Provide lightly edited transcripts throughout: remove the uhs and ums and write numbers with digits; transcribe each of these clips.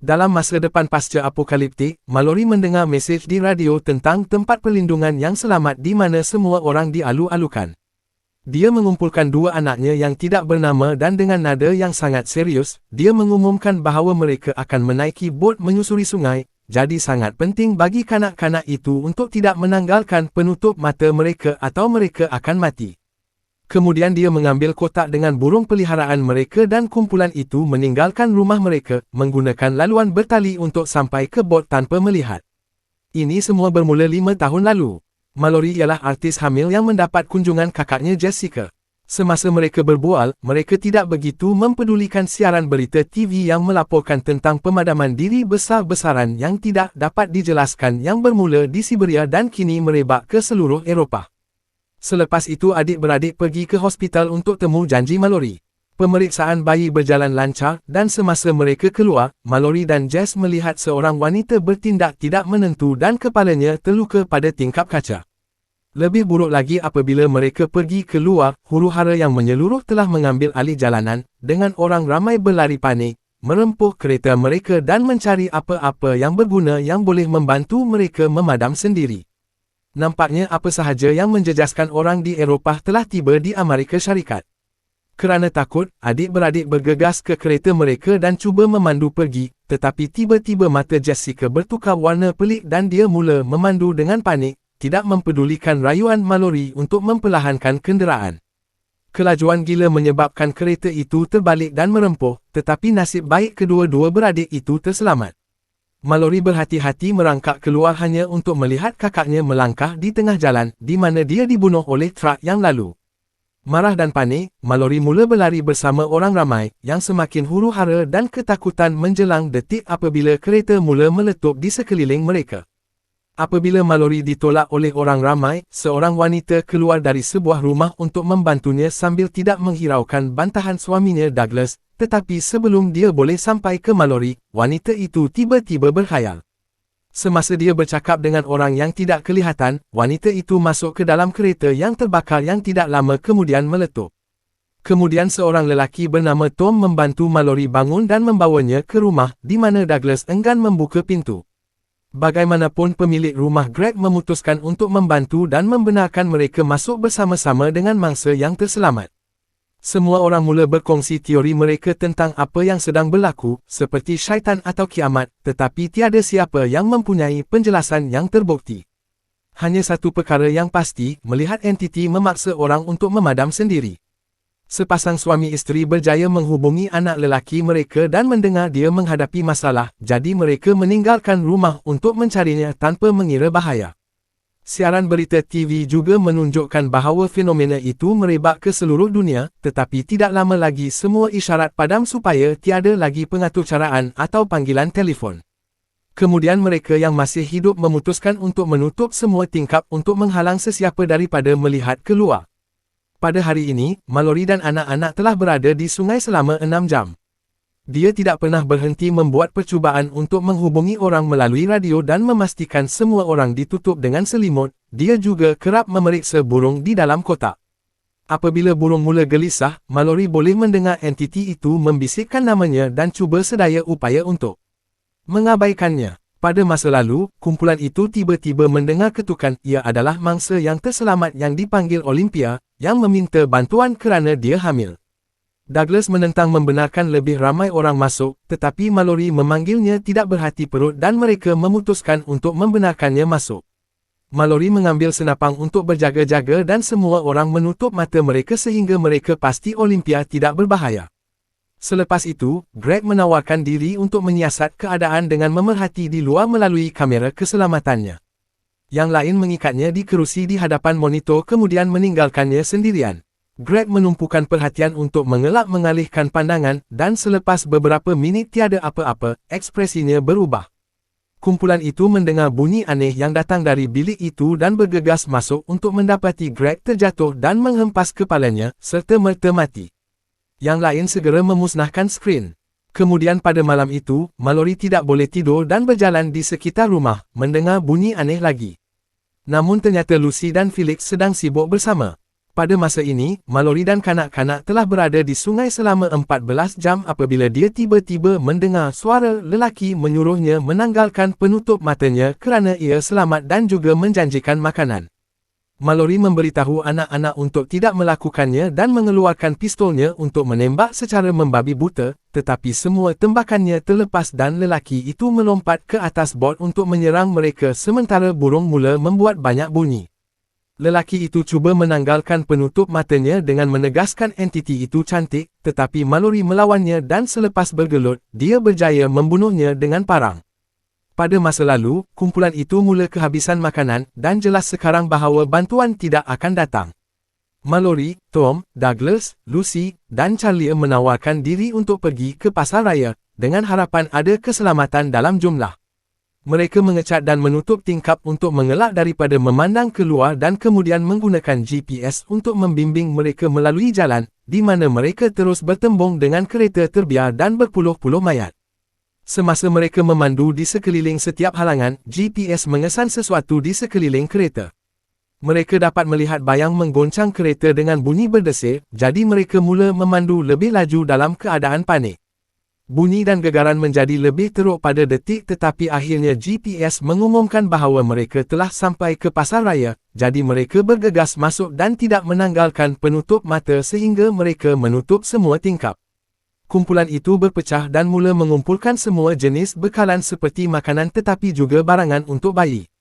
Dalam masa depan pasca apokaliptik, Mallory mendengar mesej di radio tentang tempat perlindungan yang selamat di mana semua orang dialu-alukan. Dia mengumpulkan dua anaknya yang tidak bernama dan dengan nada yang sangat serius, dia mengumumkan bahawa mereka akan menaiki bot menyusuri sungai, jadi sangat penting bagi kanak-kanak itu untuk tidak menanggalkan penutup mata mereka atau mereka akan mati. Kemudian dia mengambil kotak dengan burung peliharaan mereka dan kumpulan itu meninggalkan rumah mereka, menggunakan laluan bertali untuk sampai ke bot tanpa melihat. Ini semua bermula 5 tahun lalu. Mallory ialah artis hamil yang mendapat kunjungan kakaknya Jessica. Semasa mereka berbual, mereka tidak begitu mempedulikan siaran berita TV yang melaporkan tentang pemadaman diri besar-besaran yang tidak dapat dijelaskan yang bermula di Siberia dan kini merebak ke seluruh Eropah. Selepas itu adik-beradik pergi ke hospital untuk temu janji Mallory. Pemeriksaan bayi berjalan lancar dan semasa mereka keluar, Mallory dan Jess melihat seorang wanita bertindak tidak menentu dan kepalanya terluka pada tingkap kaca. Lebih buruk lagi apabila mereka pergi keluar, huru-hara yang menyeluruh telah mengambil alih jalanan, dengan orang ramai berlari panik, merempuh kereta mereka dan mencari apa-apa yang berguna yang boleh membantu mereka memadam sendiri. Nampaknya apa sahaja yang menjejaskan orang di Eropah telah tiba di Amerika Syarikat. Kerana takut, adik-beradik bergegas ke kereta mereka dan cuba memandu pergi, tetapi tiba-tiba mata Jessica bertukar warna pelik dan dia mula memandu dengan panik, tidak mempedulikan rayuan Mallory untuk memperlahankan kenderaan. Kelajuan gila menyebabkan kereta itu terbalik dan merempuh, tetapi nasib baik kedua-dua beradik itu terselamat. Mallory berhati-hati merangkak keluar hanya untuk melihat kakaknya melangkah di tengah jalan, di mana dia dibunuh oleh truk yang lalu. Marah dan panik, Mallory mula berlari bersama orang ramai, yang semakin huru-hara dan ketakutan menjelang detik apabila kereta mula meletup di sekeliling mereka. Apabila Mallory ditolak oleh orang ramai, seorang wanita keluar dari sebuah rumah untuk membantunya sambil tidak menghiraukan bantahan suaminya Douglas, tetapi sebelum dia boleh sampai ke Mallory, wanita itu tiba-tiba berkhayal. Semasa dia bercakap dengan orang yang tidak kelihatan, wanita itu masuk ke dalam kereta yang terbakar yang tidak lama kemudian meletup. Kemudian seorang lelaki bernama Tom membantu Mallory bangun dan membawanya ke rumah, di mana Douglas enggan membuka pintu. Bagaimanapun pemilik rumah Greg memutuskan untuk membantu dan membenarkan mereka masuk bersama-sama dengan mangsa yang terselamat. Semua orang mula berkongsi teori mereka tentang apa yang sedang berlaku, seperti syaitan atau kiamat, tetapi tiada siapa yang mempunyai penjelasan yang terbukti. Hanya satu perkara yang pasti, melihat entiti memaksa orang untuk memadam sendiri. Sepasang suami isteri berjaya menghubungi anak lelaki mereka dan mendengar dia menghadapi masalah, jadi mereka meninggalkan rumah untuk mencarinya tanpa mengira bahaya. Siaran berita TV juga menunjukkan bahawa fenomena itu merebak ke seluruh dunia, tetapi tidak lama lagi semua isyarat padam supaya tiada lagi pengaturcaraan atau panggilan telefon. Kemudian mereka yang masih hidup memutuskan untuk menutup semua tingkap untuk menghalang sesiapa daripada melihat keluar. Pada hari ini, Mallory dan anak-anak telah berada di sungai selama 6 jam. Dia tidak pernah berhenti membuat percubaan untuk menghubungi orang melalui radio dan memastikan semua orang ditutup dengan selimut. Dia juga kerap memeriksa burung di dalam kotak. Apabila burung mula gelisah, Mallory boleh mendengar entiti itu membisikkan namanya dan cuba sedaya upaya untuk mengabaikannya. Pada masa lalu, kumpulan itu tiba-tiba mendengar ketukan. Ia adalah mangsa yang terselamat yang dipanggil Olympia, yang meminta bantuan kerana dia hamil. Douglas menentang membenarkan lebih ramai orang masuk, tetapi Mallory memanggilnya tidak berhati perut dan mereka memutuskan untuk membenarkannya masuk. Mallory mengambil senapang untuk berjaga-jaga dan semua orang menutup mata mereka sehingga mereka pasti Olympia tidak berbahaya. Selepas itu, Greg menawarkan diri untuk menyiasat keadaan dengan memerhati di luar melalui kamera keselamatannya. Yang lain mengikatnya di kerusi di hadapan monitor kemudian meninggalkannya sendirian. Greg menumpukan perhatian untuk mengelak mengalihkan pandangan, dan selepas beberapa minit tiada apa-apa, ekspresinya berubah. Kumpulan itu mendengar bunyi aneh yang datang dari bilik itu dan bergegas masuk untuk mendapati Greg terjatuh dan menghempas kepalanya, serta merta mati. Yang lain segera memusnahkan skrin. Kemudian pada malam itu, Mallory tidak boleh tidur dan berjalan di sekitar rumah, mendengar bunyi aneh lagi. Namun ternyata Lucy dan Felix sedang sibuk bersama. Pada masa ini, Mallory dan kanak-kanak telah berada di sungai selama 14 jam apabila dia tiba-tiba mendengar suara lelaki menyuruhnya menanggalkan penutup matanya kerana ia selamat dan juga menjanjikan makanan. Mallory memberitahu anak-anak untuk tidak melakukannya dan mengeluarkan pistolnya untuk menembak secara membabi buta, tetapi semua tembakannya terlepas dan lelaki itu melompat ke atas bot untuk menyerang mereka sementara burung mula membuat banyak bunyi. Lelaki itu cuba menanggalkan penutup matanya dengan menegaskan entiti itu cantik, tetapi Mallory melawannya dan selepas bergelut, dia berjaya membunuhnya dengan parang. Pada masa lalu, kumpulan itu mula kehabisan makanan dan jelas sekarang bahawa bantuan tidak akan datang. Mallory, Tom, Douglas, Lucy, dan Charlie menawarkan diri untuk pergi ke pasar raya, dengan harapan ada keselamatan dalam jumlah. Mereka mengecat dan menutup tingkap untuk mengelak daripada memandang keluar dan kemudian menggunakan GPS untuk membimbing mereka melalui jalan, di mana mereka terus bertembung dengan kereta terbiar dan berpuluh-puluh mayat. Semasa mereka memandu di sekeliling setiap halangan, GPS mengesan sesuatu di sekeliling kereta. Mereka dapat melihat bayang menggoncang kereta dengan bunyi berdesir, jadi mereka mula memandu lebih laju dalam keadaan panik. Bunyi dan gegaran menjadi lebih teruk pada detik tetapi akhirnya GPS mengumumkan bahawa mereka telah sampai ke pasar raya, jadi mereka bergegas masuk dan tidak menanggalkan penutup mata sehingga mereka menutup semua tingkap. Kumpulan itu berpecah dan mula mengumpulkan semua jenis bekalan seperti makanan tetapi juga barangan untuk bayi.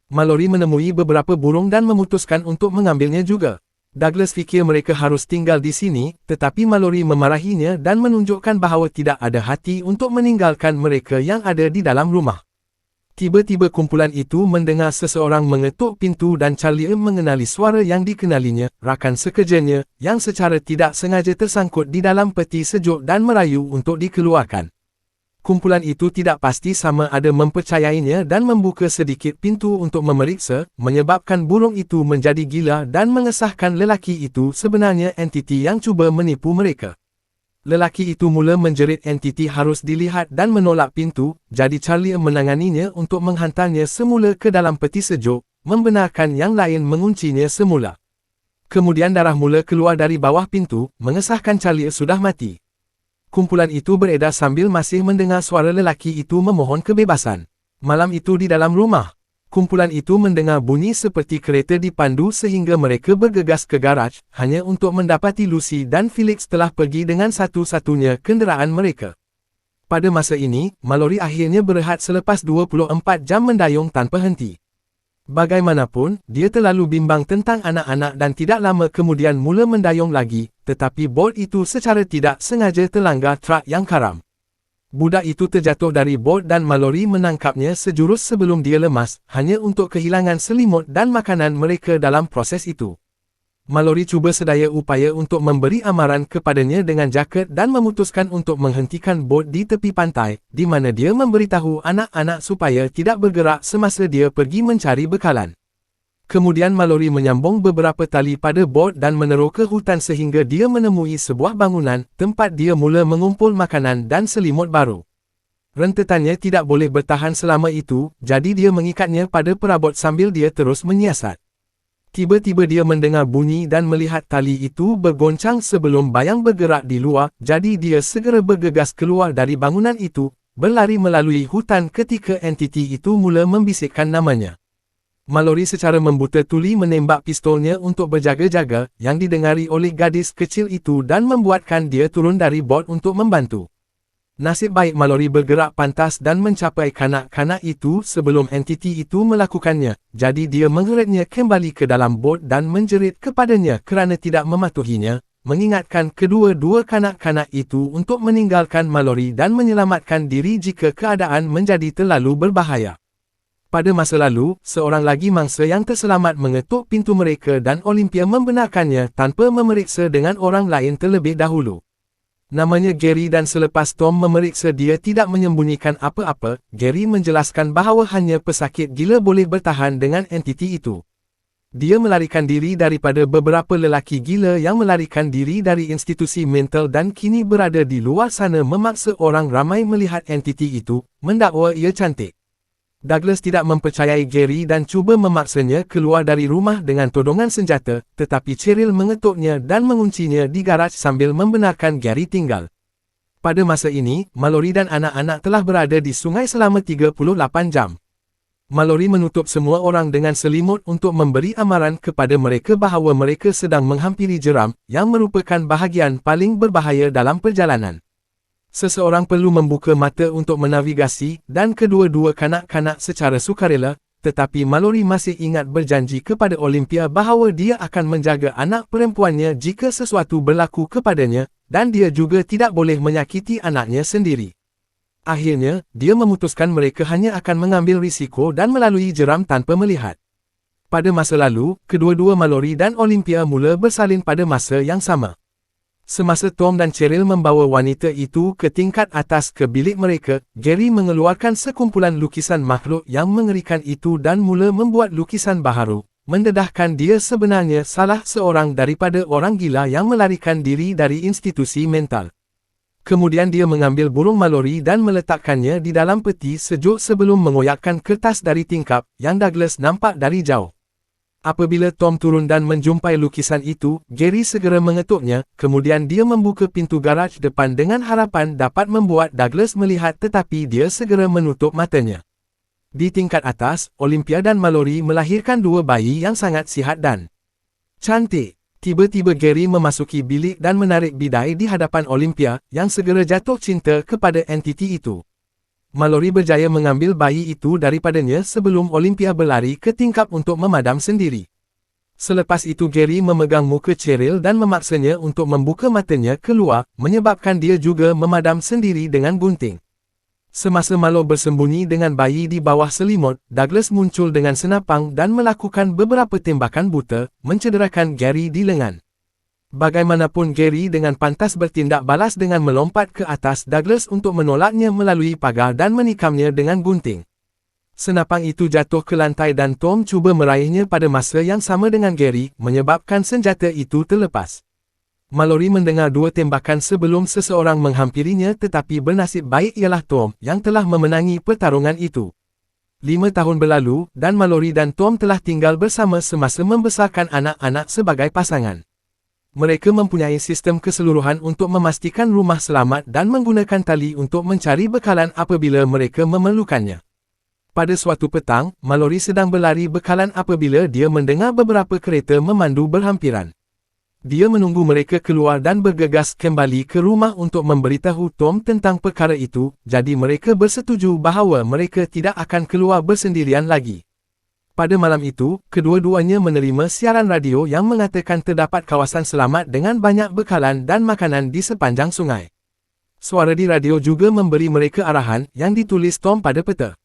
Mallory menemui beberapa burung dan memutuskan untuk mengambilnya juga. Douglas fikir mereka harus tinggal di sini, tetapi Mallory memarahinya dan menunjukkan bahawa tidak ada hati untuk meninggalkan mereka yang ada di dalam rumah. Tiba-tiba kumpulan itu mendengar seseorang mengetuk pintu dan Charlie mengenali suara yang dikenalinya, rakan sekerjanya, yang secara tidak sengaja tersangkut di dalam peti sejuk dan merayu untuk dikeluarkan. Kumpulan itu tidak pasti sama ada mempercayainya dan membuka sedikit pintu untuk memeriksa, menyebabkan burung itu menjadi gila dan mengesahkan lelaki itu sebenarnya entiti yang cuba menipu mereka. Lelaki itu mula menjerit entiti harus dilihat dan menolak pintu, jadi Charlie menanganinya untuk menghantarnya semula ke dalam peti sejuk, membenarkan yang lain menguncinya semula. Kemudian darah mula keluar dari bawah pintu, mengesahkan Charlie sudah mati. Kumpulan itu beredar sambil masih mendengar suara lelaki itu memohon kebebasan. Malam itu di dalam rumah, kumpulan itu mendengar bunyi seperti kereta dipandu sehingga mereka bergegas ke garaj, hanya untuk mendapati Lucy dan Felix telah pergi dengan satu-satunya kenderaan mereka. Pada masa ini, Mallory akhirnya berehat selepas 24 jam mendayung tanpa henti. Bagaimanapun, dia terlalu bimbang tentang anak-anak dan tidak lama kemudian mula mendayung lagi, tetapi bot itu secara tidak sengaja terlanggar trak yang karam. Budak itu terjatuh dari bot dan Mallory menangkapnya sejurus sebelum dia lemas, hanya untuk kehilangan selimut dan makanan mereka dalam proses itu. Mallory cuba sedaya upaya untuk memberi amaran kepadanya dengan jaket dan memutuskan untuk menghentikan bot di tepi pantai, di mana dia memberitahu anak-anak supaya tidak bergerak semasa dia pergi mencari bekalan. Kemudian Mallory menyambung beberapa tali pada bot dan meneroka hutan sehingga dia menemui sebuah bangunan, tempat dia mula mengumpul makanan dan selimut baru. Rentetannya tidak boleh bertahan selama itu, jadi dia mengikatnya pada perabot sambil dia terus menyiasat. Tiba-tiba dia mendengar bunyi dan melihat tali itu bergoncang sebelum bayang bergerak di luar, jadi dia segera bergegas keluar dari bangunan itu, berlari melalui hutan ketika entiti itu mula membisikkan namanya. Mallory secara membuta tuli menembak pistolnya untuk berjaga-jaga, yang didengari oleh gadis kecil itu dan membuatkan dia turun dari bot untuk membantu. Nasib baik Mallory bergerak pantas dan mencapai kanak-kanak itu sebelum entiti itu melakukannya, jadi dia mengeretnya kembali ke dalam bot dan menjerit kepadanya kerana tidak mematuhinya, mengingatkan kedua-dua kanak-kanak itu untuk meninggalkan Mallory dan menyelamatkan diri jika keadaan menjadi terlalu berbahaya. Pada masa lalu, seorang lagi mangsa yang terselamat mengetuk pintu mereka dan Olympia membenarkannya tanpa memeriksa dengan orang lain terlebih dahulu. Namanya Gary dan selepas Tom memeriksa dia tidak menyembunyikan apa-apa, Gary menjelaskan bahawa hanya pesakit gila boleh bertahan dengan entiti itu. Dia melarikan diri daripada beberapa lelaki gila yang melarikan diri dari institusi mental dan kini berada di luar sana memaksa orang ramai melihat entiti itu, mendakwa ia cantik. Douglas tidak mempercayai Gary dan cuba memaksanya keluar dari rumah dengan todongan senjata, tetapi Cheryl mengetuknya dan menguncinya di garaj sambil membenarkan Gary tinggal. Pada masa ini, Mallory dan anak-anak telah berada di sungai selama 38 jam. Mallory menutup semua orang dengan selimut untuk memberi amaran kepada mereka bahawa mereka sedang menghampiri jeram, yang merupakan bahagian paling berbahaya dalam perjalanan. Seseorang perlu membuka mata untuk menavigasi, dan kedua-dua kanak-kanak secara sukarela, tetapi Mallory masih ingat berjanji kepada Olympia bahawa dia akan menjaga anak perempuannya jika sesuatu berlaku kepadanya, dan dia juga tidak boleh menyakiti anaknya sendiri. Akhirnya, dia memutuskan mereka hanya akan mengambil risiko dan melalui jeram tanpa melihat. Pada masa lalu, kedua-dua Mallory dan Olympia mula bersalin pada masa yang sama. Semasa Tom dan Cheryl membawa wanita itu ke tingkat atas ke bilik mereka, Gary mengeluarkan sekumpulan lukisan makhluk yang mengerikan itu dan mula membuat lukisan baharu, mendedahkan dia sebenarnya salah seorang daripada orang gila yang melarikan diri dari institusi mental. Kemudian dia mengambil burung Mallory dan meletakkannya di dalam peti sejuk sebelum mengoyakkan kertas dari tingkap, yang Douglas nampak dari jauh. Apabila Tom turun dan menjumpai lukisan itu, Gary segera mengetuknya, kemudian dia membuka pintu garaj depan dengan harapan dapat membuat Douglas melihat tetapi dia segera menutup matanya. Di tingkat atas, Olympia dan Mallory melahirkan dua bayi yang sangat sihat dan cantik. Tiba-tiba Gary memasuki bilik dan menarik bidai di hadapan Olympia, yang segera jatuh cinta kepada entiti itu. Mallory berjaya mengambil bayi itu daripadanya sebelum Olympia berlari ke tingkap untuk memadam sendiri. Selepas itu Gary memegang muka Cheryl dan memaksanya untuk membuka matanya keluar, menyebabkan dia juga memadam sendiri dengan gunting. Semasa Mallory bersembunyi dengan bayi di bawah selimut, Douglas muncul dengan senapang dan melakukan beberapa tembakan buta, mencederakan Gary di lengan. Bagaimanapun Gary dengan pantas bertindak balas dengan melompat ke atas Douglas untuk menolaknya melalui pagar dan menikamnya dengan gunting. Senapang itu jatuh ke lantai dan Tom cuba meraihnya pada masa yang sama dengan Gary, menyebabkan senjata itu terlepas. Mallory mendengar dua tembakan sebelum seseorang menghampirinya tetapi bernasib baik ialah Tom yang telah memenangi pertarungan itu. 5 tahun berlalu, dan Mallory dan Tom telah tinggal bersama semasa membesarkan anak-anak sebagai pasangan. Mereka mempunyai sistem keseluruhan untuk memastikan rumah selamat dan menggunakan tali untuk mencari bekalan apabila mereka memerlukannya. Pada suatu petang, Mallory sedang berlari bekalan apabila dia mendengar beberapa kereta memandu berhampiran. Dia menunggu mereka keluar dan bergegas kembali ke rumah untuk memberitahu Tom tentang perkara itu, jadi mereka bersetuju bahawa mereka tidak akan keluar bersendirian lagi. Pada malam itu, kedua-duanya menerima siaran radio yang mengatakan terdapat kawasan selamat dengan banyak bekalan dan makanan di sepanjang sungai. Suara di radio juga memberi mereka arahan yang ditulis Tom pada peta.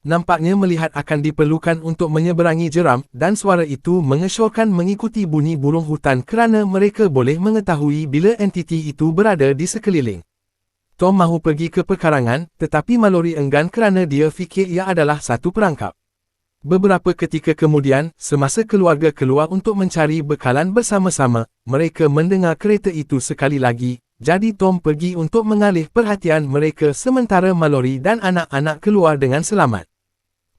Nampaknya melihat akan diperlukan untuk menyeberangi jeram, dan suara itu mengesyorkan mengikuti bunyi burung hutan kerana mereka boleh mengetahui bila entiti itu berada di sekeliling. Tom mahu pergi ke pekarangan, tetapi Mallory enggan kerana dia fikir ia adalah satu perangkap. Beberapa ketika kemudian, semasa keluarga keluar untuk mencari bekalan bersama-sama, mereka mendengar kereta itu sekali lagi, jadi Tom pergi untuk mengalih perhatian mereka sementara Mallory dan anak-anak keluar dengan selamat.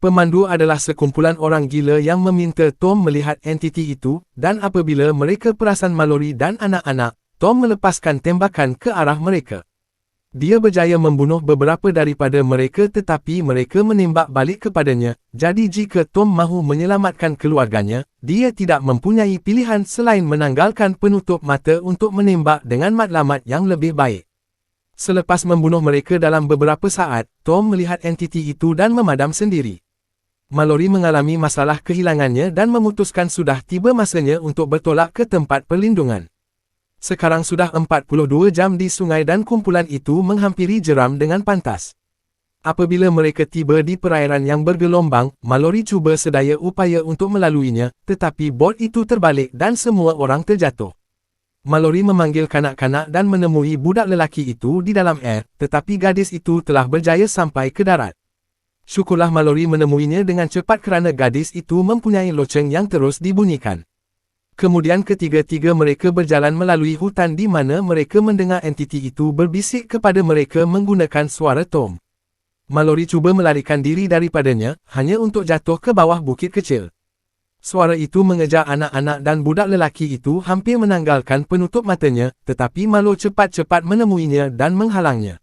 Pemandu adalah sekumpulan orang gila yang meminta Tom melihat entiti itu, dan apabila mereka perasan Mallory dan anak-anak, Tom melepaskan tembakan ke arah mereka. Dia berjaya membunuh beberapa daripada mereka tetapi mereka menembak balik kepadanya, jadi jika Tom mahu menyelamatkan keluarganya, dia tidak mempunyai pilihan selain menanggalkan penutup mata untuk menembak dengan matlamat yang lebih baik. Selepas membunuh mereka dalam beberapa saat, Tom melihat entiti itu dan memadam sendiri. Mallory mengalami masalah kehilangannya dan memutuskan sudah tiba masanya untuk bertolak ke tempat perlindungan. Sekarang sudah 42 jam di sungai dan kumpulan itu menghampiri jeram dengan pantas. Apabila mereka tiba di perairan yang bergelombang, Mallory cuba sedaya upaya untuk melaluinya, tetapi bot itu terbalik dan semua orang terjatuh. Mallory memanggil kanak-kanak dan menemui budak lelaki itu di dalam air, tetapi gadis itu telah berjaya sampai ke darat. Syukurlah Mallory menemuinya dengan cepat kerana gadis itu mempunyai loceng yang terus dibunyikan. Kemudian ketiga-tiga mereka berjalan melalui hutan di mana mereka mendengar entiti itu berbisik kepada mereka menggunakan suara Tom. Mallory cuba melarikan diri daripadanya, hanya untuk jatuh ke bawah bukit kecil. Suara itu mengejar anak-anak dan budak lelaki itu hampir menanggalkan penutup matanya, tetapi Mallory cepat-cepat menemuinya dan menghalangnya.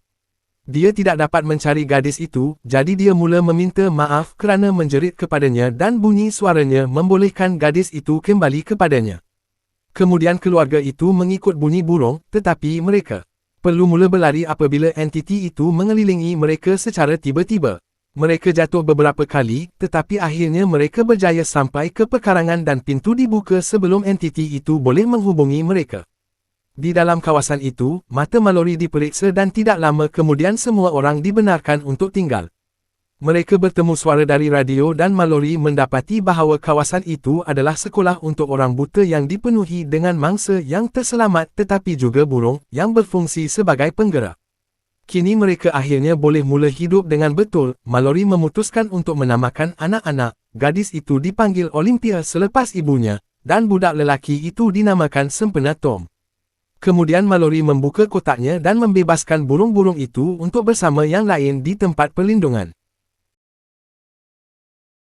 Dia tidak dapat mencari gadis itu, jadi dia mula meminta maaf kerana menjerit kepadanya dan bunyi suaranya membolehkan gadis itu kembali kepadanya. Kemudian keluarga itu mengikut bunyi burung, tetapi mereka perlu mula berlari apabila entiti itu mengelilingi mereka secara tiba-tiba. Mereka jatuh beberapa kali, tetapi akhirnya mereka berjaya sampai ke pekarangan dan pintu dibuka sebelum entiti itu boleh menghubungi mereka. Di dalam kawasan itu, mata Mallory diperiksa dan tidak lama kemudian semua orang dibenarkan untuk tinggal. Mereka bertemu suara dari radio dan Mallory mendapati bahawa kawasan itu adalah sekolah untuk orang buta yang dipenuhi dengan mangsa yang terselamat tetapi juga burung yang berfungsi sebagai penggerak. Kini mereka akhirnya boleh mula hidup dengan betul. Mallory memutuskan untuk menamakan anak-anak. Gadis itu dipanggil Olympia selepas ibunya, dan budak lelaki itu dinamakan sempena Tom. Kemudian Mallory membuka kotaknya dan membebaskan burung-burung itu untuk bersama yang lain di tempat perlindungan.